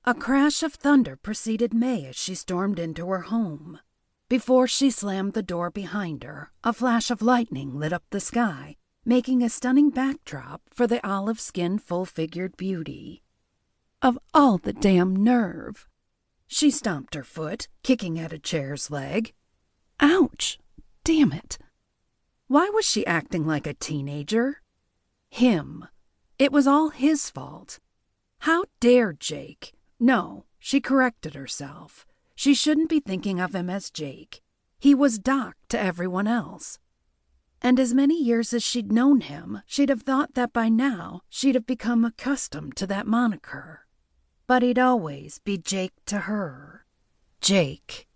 A crash of thunder preceded May as she stormed into her home. Before she slammed the door behind her, a flash of lightning lit up the sky, making a stunning backdrop for the olive-skinned, full-figured beauty. Of all the damn nerve! She stomped her foot, kicking at a chair's leg. Ouch! Damn it! Why was she acting like a teenager? Him. It was all his fault. How dare Jake? No, she corrected herself. She shouldn't be thinking of him as Jake. He was Doc to everyone else. And as many years as she'd known him, she'd have thought that by now she'd have become accustomed to that moniker. But he'd always be Jake to her. Jake.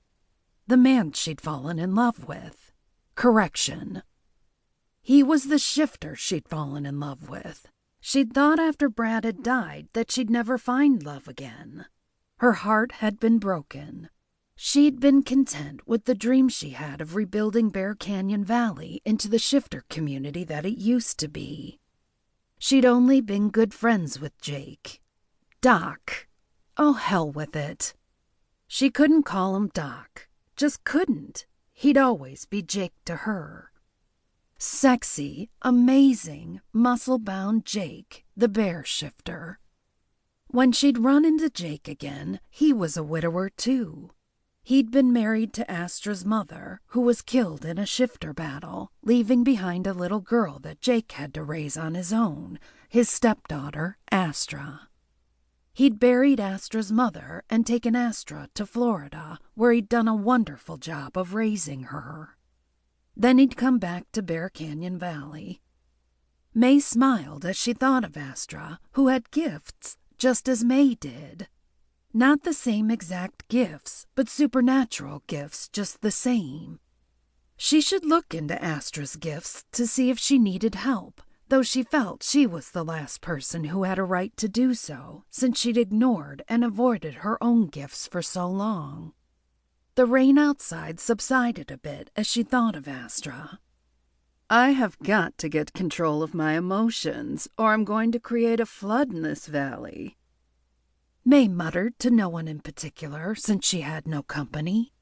The man she'd fallen in love with. Correction. He was the shifter she'd fallen in love with. She'd thought after Brad had died that she'd never find love again. Her heart had been broken. She'd been content with the dream she had of rebuilding Bear Canyon Valley into the shifter community that it used to be. She'd only been good friends with Jake. Doc. Oh, hell with it. She couldn't call him Doc. Just couldn't. He'd always be Jake to her. Sexy, amazing, muscle-bound Jake, the bear shifter. When she'd run into Jake again, he was a widower too. He'd been married to Astra's mother, who was killed in a shifter battle, leaving behind a little girl that Jake had to raise on his own, his stepdaughter, Astra. He'd buried Astra's mother and taken Astra to Florida, where he'd done a wonderful job of raising her. Then he'd come back to Bear Canyon Valley. May smiled as she thought of Astra, who had gifts just as May did. Not the same exact gifts, but supernatural gifts just the same. She should look into Astra's gifts to see if she needed help, though she felt she was the last person who had a right to do so, since she'd ignored and avoided her own gifts for so long. The rain outside subsided a bit as she thought of Astra. I have got to get control of my emotions, or I'm going to create a flood in this valley. May muttered to no one in particular, since she had no company.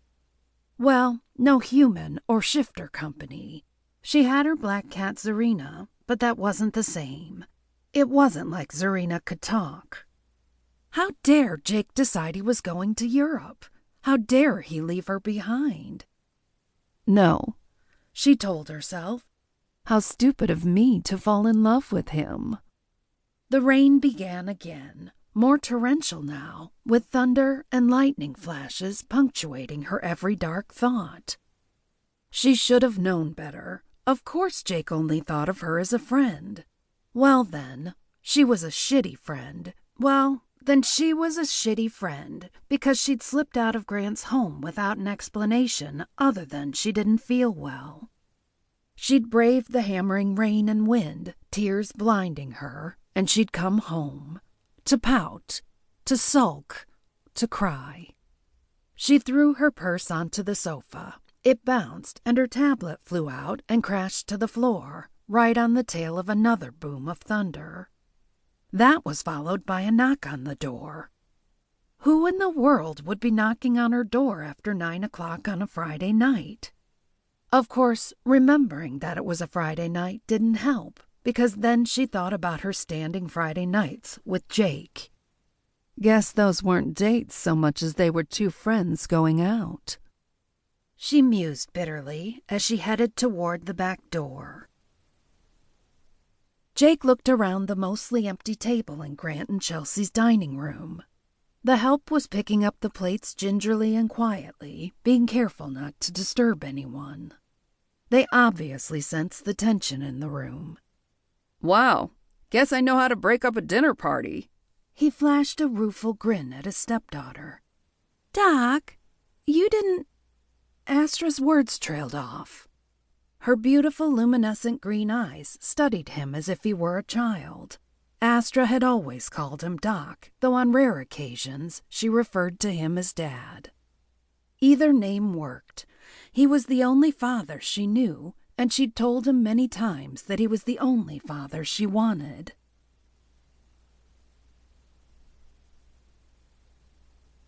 Well, no human or shifter company. She had her black cat Zarina, but that wasn't the same. It wasn't like Zarina could talk. How dare Jake decide he was going to Europe? How dare he leave her behind? No, she told herself. How stupid of me to fall in love with him. The rain began again, more torrential now, with thunder and lightning flashes punctuating her every dark thought. She should have known better. Of course Jake only thought of her as a friend. Well then, she was a shitty friend. Then she was a shitty friend because she'd slipped out of Grant's home without an explanation other than she didn't feel well. She'd braved the hammering rain and wind, tears blinding her, and she'd come home. To pout, to sulk, to cry. She threw her purse onto the sofa. It bounced, and her tablet flew out and crashed to the floor, right on the tail of another boom of thunder. That was followed by a knock on the door. Who in the world would be knocking on her door after 9 o'clock on a Friday night? Of course, remembering that it was a Friday night didn't help, because then she thought about her standing Friday nights with Jake. Guess those weren't dates so much as they were two friends going out. She mused bitterly as she headed toward the back door. Jake looked around the mostly empty table in Grant and Chelsea's dining room. The help was picking up the plates gingerly and quietly, being careful not to disturb anyone. They obviously sensed the tension in the room. Wow, guess I know how to break up a dinner party. He flashed a rueful grin at his stepdaughter. Doc, you didn't... Astra's words trailed off. Her beautiful luminescent green eyes studied him as if he were a child. Astra had always called him Doc, though on rare occasions she referred to him as Dad. Either name worked. He was the only father she knew, and she'd told him many times that he was the only father she wanted.